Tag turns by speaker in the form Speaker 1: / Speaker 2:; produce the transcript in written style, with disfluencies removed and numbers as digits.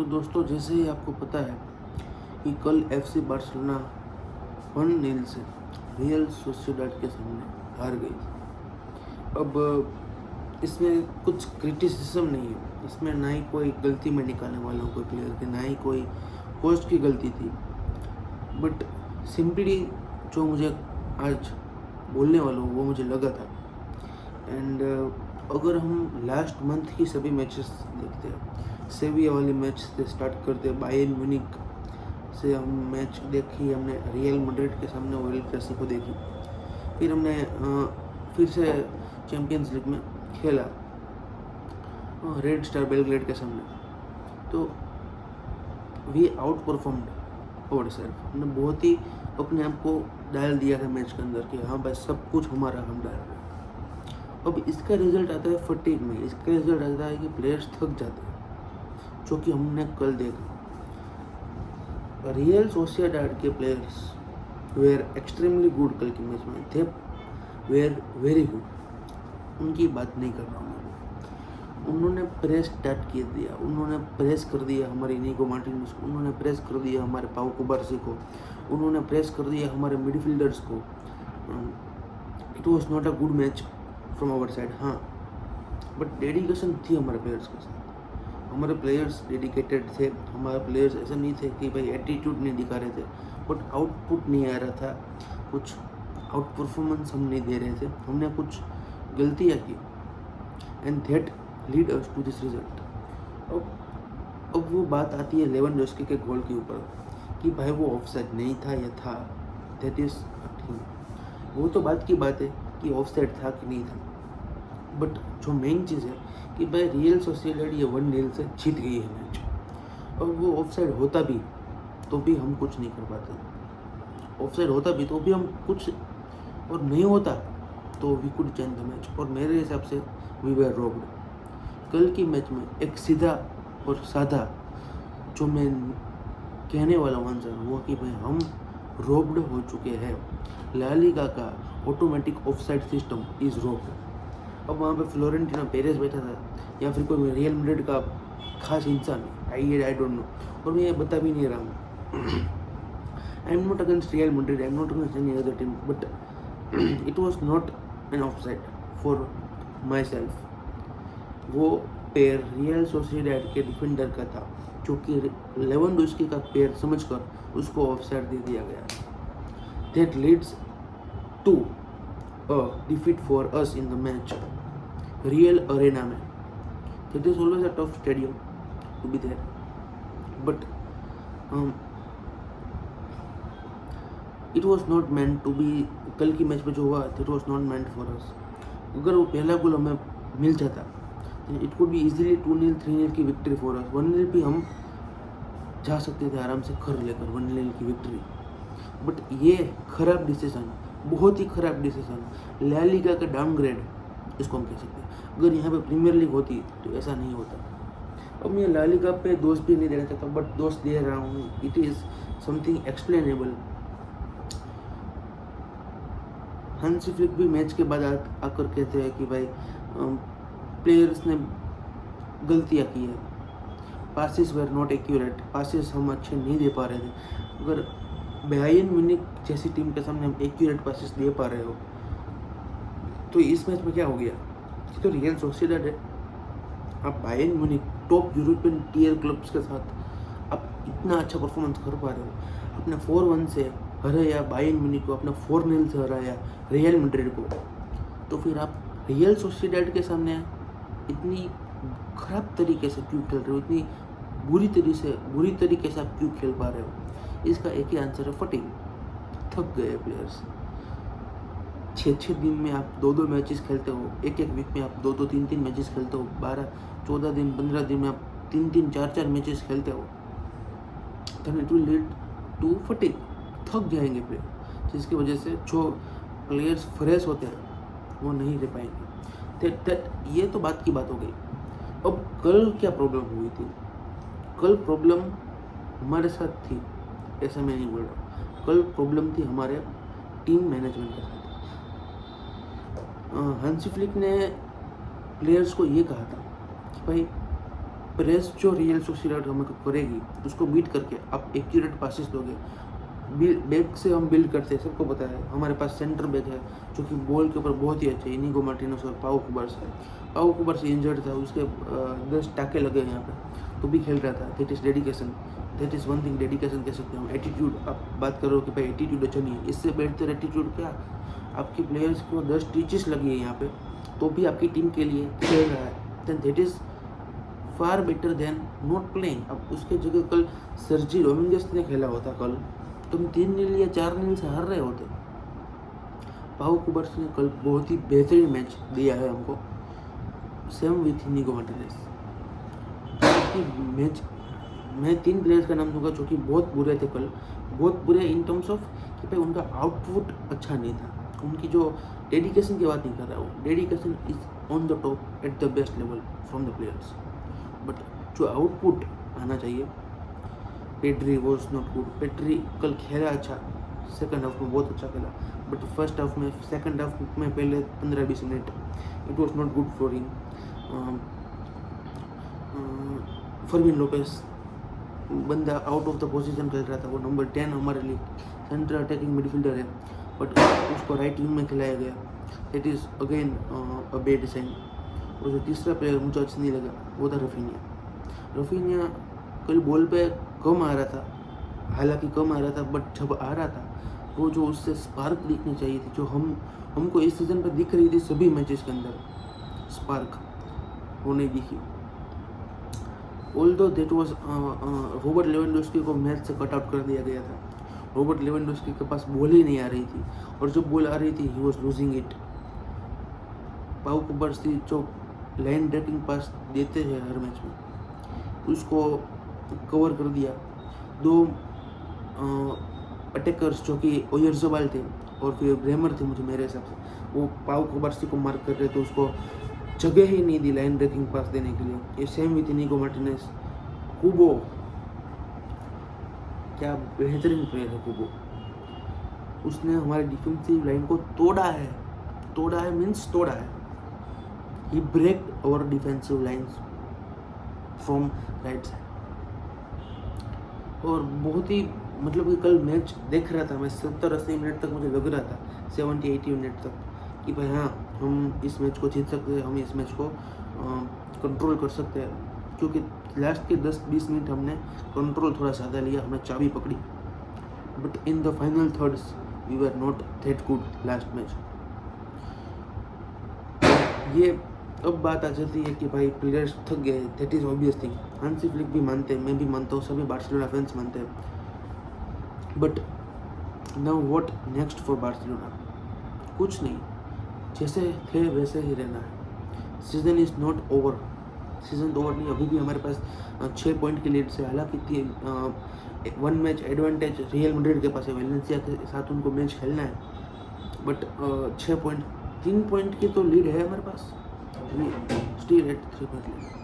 Speaker 1: तो दोस्तों, जैसे ही आपको पता है कि कल एफसी बार्सिलोना 1-0 से रियल सोसिएडाड के सामने हार गई। अब इसमें कुछ क्रिटिसिज्म नहीं है, इसमें ना ही कोई गलती में निकालने वाला हूँ कोई प्लेयर की, ना ही कोई कोच की गलती थी। बट सिंपली जो मुझे आज बोलने वाला हूँ वो मुझे लगा था। एंड अगर हम लास्ट मंथ की सभी मैचेस देखते हैं, सेविया वाली मैच से स्टार्ट करते हैं, बायर्न म्यूनिख से हम मैच देखी, हमने रियल मैड्रिड के सामने एल क्लासिको देखी, फिर हमने फिर से चैम्पियंस लीग में खेला रेड स्टार बेलग्रेड के सामने। तो we outperformed our self. हमने बहुत ही अपने आप को डाल दिया था मैच के अंदर कि हाँ भाई सब कुछ हमारा, हम डाल रहे हैं। अब इसका रिजल्ट आता है फटीग में, इसका रिजल्ट आता है कि प्लेयर्स थक जाते हैं, जो कि हमने कल देखा। रियल सोसिएडाड के प्लेयर्स वेयर एक्सट्रीमली गुड कल की मैच में, थे वेयर वेरी गुड। उनकी बात नहीं कर रहा हूँ मैं। उन्होंने प्रेस स्टार्ट किया दिया, उन्होंने प्रेस कर दिया हमारे इनिगो मार्टिनेज को, उन्होंने प्रेस कर दिया हमारे पाउ कुबार्सी को, उन्होंने प्रेस कर दिया हमारे मिडफील्डर्स को। It was not a good match from our side, हाँ, बट डेडिकेशन थी हमारे प्लेयर्स के साथ। हमारे प्लेयर्स डेडिकेटेड थे, हमारे प्लेयर्स ऐसा नहीं थे कि भाई एटीट्यूड नहीं दिखा रहे थे, बट आउटपुट नहीं आ रहा था, कुछ आउट परफॉर्मेंस हम नहीं दे रहे थे, हमने कुछ गलतियाँ की, and that lead us to this result. अब वो बात आती है लेवेंडोव्स्की के गोल के ऊपर कि भाई वो ऑफसाइड नहीं था या था, दैट इज थिंग। वो तो बात की बात है कि ऑफसाइड था कि नहीं था, बट जो मेन चीज़ है कि भाई रियल सोसिएडाड ये 1-0 से जीत गई है मैच, और वो ऑफसाइड होता भी तो भी हम कुछ नहीं कर पाते, ऑफसाइड होता भी तो भी हम कुछ, और नहीं होता तो we could change the match. और मेरे हिसाब से वी वर रोब्ड। कल की मैच में एक सीधा और साधा जो मैं कहने वाला हूँ आंसर वो कि भाई हम रोब्ड हो चुके हैं। ला लीगा का automatic offside system is robed. अब वहाँ पे फ्लोरेंटिनो पेरेस बैठा था या फिर कोई रियल मैड्रिड का खास इंसान, आई डोंट नो, और मैं ये बता भी नहीं रहा हूँ। I am not against real Madrid, I am not against any other team, but it was not an offside for my self. वो पैर रियल सोसिएडाड के डिफेंडर का था, जो कि लेवेंडोव्स्की का पैर समझकर उसको ऑफसाइड दे दिया गया। That leads to a defeat for us in the match Reale Arena में। That is always a tough stadium to be there, but it was not meant to be. कल की मैच में जो हुआ it was not meant for us. अगर वो पहला गोल हमें मिल जाता, इट कुड बी इजीली 2-0 3-0 की विक्ट्री फॉर अस। 1-0 भी हम जा सकते थे आराम से घर लेकर, 1-0 की विक्ट्री। बट ये खराब डिसीजन, बहुत ही खराब डिसीजन, ला लीगा का डाउनग्रेड इसको हम कह सकते हैं। अगर यहाँ पे प्रीमियर लीग होती तो ऐसा नहीं होता। अब मैं ला लीगा पे दोष भी नहीं देना चाहता, बट दोष दे रहा हूँ। It is something explainable. Hansi Flick भी मैच के बाद आकर कहते हैं कि भाई प्लेयर्स ने गलतियाँ की है, passes were not accurate, passes हम अच्छे नहीं दे पा रहे थे। अगर बायर्न म्यूनिख जैसी टीम के सामने हम एक्यूरेट पासिस दे पा रहे हो तो इस मैच में क्या हो गया? तो रियल सोसिएडाड है, आप Bayern Munich top European tier clubs के साथ आप इतना अच्छा परफॉर्मेंस कर पा रहे हो। आपने 4-1 से हराया बायर्न म्यूनिख को, आपने 4-0 से हराया रियल मैड्रिड को, तो फिर आप रियल सोसिएडाड के सामने इतनी खराब तरीके से क्यों खेल रहे हो, इतनी बुरी तरीके से आप क्यों खेल पा रहे हो? इसका एक ही आंसर है, फटीग। थक गए प्लेयर्स। 6-6 दिन में आप 2-2 मैचेस खेलते हो, एक वीक में आप 2-2 3-3 मैचेस खेलते हो, 12-14 दिन 15 दिन में आप 3-3 4-4 मैचेस खेलते हो, then it will lead to fatigue. थक जाएंगे प्लेयर, जिसकी वजह से जो प्लेयर्स फ्रेश होते हैं वो नहीं रह पाएंगे। ये तो बात की बात हो गई। अब कल क्या प्रॉब्लम हुई थी? कल प्रॉब्लम हमारे साथ थी, ऐसा मैं नहीं बोल रहा। कल प्रॉब्लम थी हमारे टीम मैनेजमेंट के साथ। हांसी फ्लिक ने प्लेयर्स को ये कहा था कि भाई प्रेस जो रियल सोसिएदाद हमें करेगी उसको बीट करके आप एक्यूरेट पासिस दोगे। बैक से हम बिल्ड करते हैं, सबको पता है। हमारे पास सेंटर बैक है जो कि बॉल के ऊपर बहुत ही अच्छे, इनिगो मार्टिनेज और पाउ कुबार्स है। पाउ कुबार्स इंजर्ड था, उसके 10 टाके लगे यहाँ पे, तो भी खेल रहा था। That is dedication, that is one thing, dedication कह सकते हैं हम। एटीट्यूड, आप बात करो कि भाई एटीट्यूड अच्छा नहीं है, इससे बेहतर एटीट्यूड क्या? आपकी प्लेयर्स को 10 स्टिचेस लगी है यहाँ पे, तो भी आपकी टीम के लिए खेल रहा है, then that is far better than not playing. अब उसके जगह कल सर्जी रोमिंगस ने खेला होता, कल तुम 3-0 या 4-0 से हार रहे होते। पाउ कुबार्स ने कल बहुत ही बेहतरीन मैच दिया है हमको, same with Inigo Martinez. Match मैं 3 प्लेयर्स का नाम दूंगा जो कि बहुत बुरे थे कल, बहुत बुरे इन टर्म्स ऑफ कि भाई उनका आउटपुट अच्छा नहीं था। उनकी जो डेडिकेशन की बात नहीं कर रहा हूँ, dedication is on the top at the best level from the players, but जो आउटपुट आना चाहिए, Pedri was not good. Pedri कल खेला अच्छा, सेकंड हाफ में बहुत अच्छा खेला, बट फर्स्ट हाफ में, सेकंड हाफ में पहले 15-20 minute it was not good for him. Fermin Lopez बंदा आउट ऑफ द पोजीशन खेल रहा था, वो नंबर 10 हमारे लिए सेंटर अटैकिंग मिडफील्डर है, बट उसको राइट विंग में खिलाया गया। That is again a bad sign. और जो तीसरा प्लेयर मुझे अच्छा नहीं लगा वो था रफीनिया कल बॉल पे कम आ रहा था, हालांकि कम आ रहा था, बट जब आ रहा था वो जो उससे स्पार्क दिखनी चाहिए थी, जो हमको इस सीज़न पर दिख रही थी सभी मैचेस के अंदर, स्पार्क वो नहीं दिखी। Although that was Robert Lewandowski को मैच से कट आउट कर दिया गया था। रॉबर्ट लेवेंडोस्की के पास बॉल ही नहीं आ रही थी, और जब बॉल आ रही थी ही वाज लूजिंग इट। पाउ कुबार्स जो लाइन ब्रेकिंग पास देते हैं हर मैच में, उसको कवर कर दिया। 2 अटैकर्स जो कि ओयरज़बाल थे और फिर ब्रेमर थे, मुझे मेरे हिसाब से वो पाउ कुबार्स को मार्क कर रहे थे, उसको जगह ही नहीं दी लाइन ब्रेकिंग पास देने के लिए। ये सेम विथ इनिगो मार्टिनेज। कुबो क्या बेहतरीन प्लेयर है कुबो, उसने हमारी डिफेंसिव लाइन को तोड़ा है मीन्स तोड़ा है। He break our defensive lines from right side. और बहुत ही मतलब कि कल मैच देख रहा था मैं 70-80 मिनट तक, मुझे लग रहा था 70-80 मिनट तक कि भाई हाँ, हम इस मैच को जीत सकते हैं, हम इस मैच को कंट्रोल कर सकते हैं, क्योंकि लास्ट के 10-20 मिनट हमने कंट्रोल थोड़ा ज़्यादा लिया, हमने चाबी पकड़ी, but in the final thirds we were not that good last match. ये अब बात आ जाती है कि भाई प्लेयर्स थक गए, that is obvious thing. Hansi Flick भी मानते हैं, मैं भी मानता हूँ, सभी बार्सिलोना फैंस मानते हैं, but now what next for Barcelona? कुछ नहीं, जैसे थे वैसे ही रहना है। Season is not over, season तो ओवर नहीं, अभी भी हमारे पास 6 पॉइंट की लीड से, हालांकि 1 मैच एडवांटेज रियल मैड्रिड के पास है, वेलेंसिया के साथ उनको मैच खेलना है, बट 3 पॉइंट की तो लीड है हमारे पास, स्टिल एट 3 पॉइंट लीड।